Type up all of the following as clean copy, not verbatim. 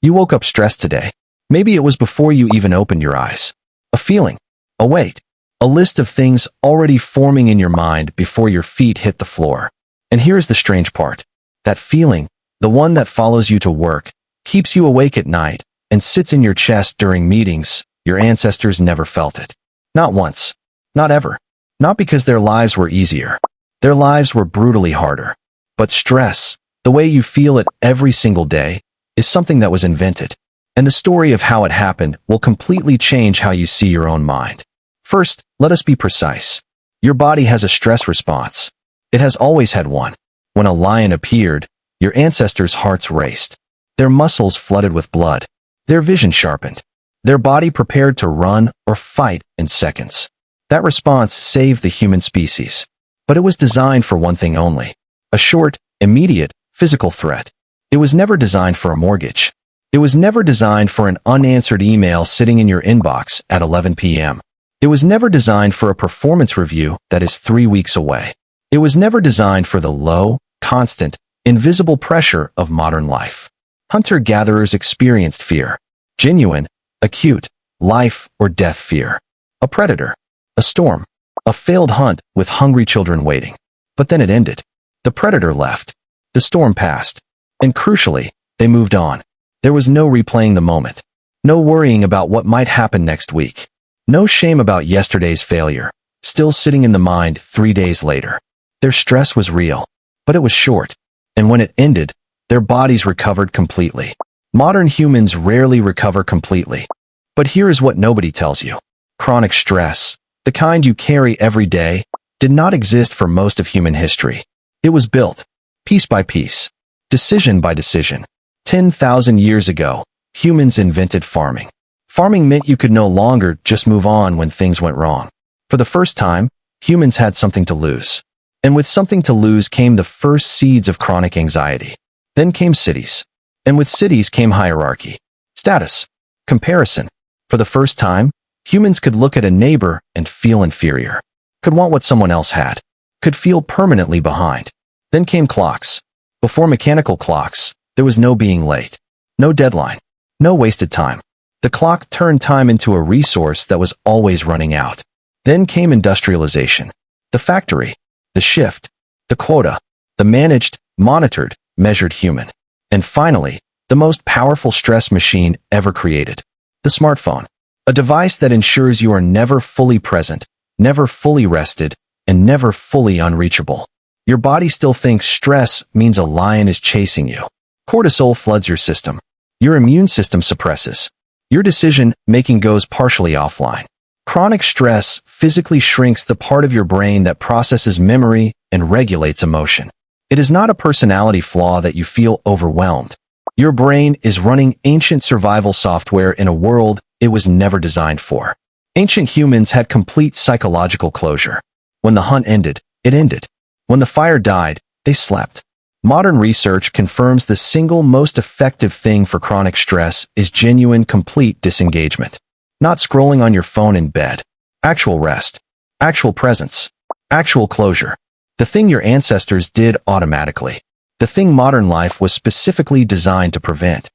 You woke up stressed today. Maybe it was before you even opened your eyes. A feeling, a weight, a list of things already forming in your mind before your feet hit the floor. And here's the strange part. That feeling, the one that follows you to work, keeps you awake at night, and sits in your chest during meetings, your ancestors never felt it. Not once. Not ever. Not because their lives were easier. Their lives were brutally harder. But stress, the way you feel it every single day, is something that was invented. And the story of how it happened will completely change how you see your own mind. First, let us be precise. Your body has a stress response. It has always had one. When a lion appeared, your ancestors' hearts raced. Their muscles flooded with blood. Their vision sharpened. Their body prepared to run or fight in seconds. That response saved the human species. But it was designed for one thing only. A short, immediate, physical threat. It was never designed for a mortgage. It was never designed for an unanswered email sitting in your inbox at 11 p.m. It was never designed for a performance review that is 3 weeks away. It was never designed for the low, constant, invisible pressure of modern life. Hunter-gatherers experienced fear. Genuine, acute, life or death fear. A predator. A storm. A failed hunt with hungry children waiting. But then it ended. The predator left. The storm passed. And crucially, they moved on. There was no replaying the moment. No worrying about what might happen next week. No shame about yesterday's failure, still sitting in the mind 3 days later. Their stress was real, but it was short. And when it ended, their bodies recovered completely. Modern humans rarely recover completely. But here is what nobody tells you. Chronic stress, the kind you carry every day, did not exist for most of human history. It was built, piece by piece, decision by decision. 10,000 years ago, humans invented farming. Farming meant you could no longer just move on when things went wrong. For the first time, humans had something to lose. And with something to lose came the first seeds of chronic anxiety. Then came cities. And with cities came hierarchy, status, comparison. For the first time, humans could look at a neighbor and feel inferior. Could want what someone else had. Could feel permanently behind. Then came clocks. Before mechanical clocks, there was no being late. No deadline. No wasted time. The clock turned time into a resource that was always running out. Then came industrialization. The factory. The shift. The quota. The managed, monitored, measured human. And finally, the most powerful stress machine ever created. The smartphone. A device that ensures you are never fully present, never fully rested, and never fully unreachable. Your body still thinks stress means a lion is chasing you. Cortisol floods your system. Your immune system suppresses. Your decision-making goes partially offline. Chronic stress physically shrinks the part of your brain that processes memory and regulates emotion. It is not a personality flaw that you feel overwhelmed. Your brain is running ancient survival software in a world it was never designed for. Ancient humans had complete psychological closure. When the hunt ended, it ended. When the fire died, they slept. Modern research confirms the single most effective thing for chronic stress is genuine, complete disengagement. Not scrolling on your phone in bed. Actual rest. Actual presence. Actual closure. The thing your ancestors did automatically. The thing modern life was specifically designed to prevent.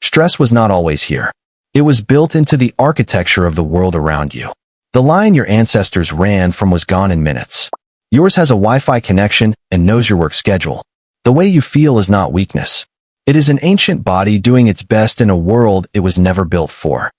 Stress was not always here. It was built into the architecture of the world around you. The line your ancestors ran from was gone in minutes. Yours has a Wi-Fi connection and knows your work schedule. The way you feel is not weakness. It is an ancient body doing its best in a world it was never built for.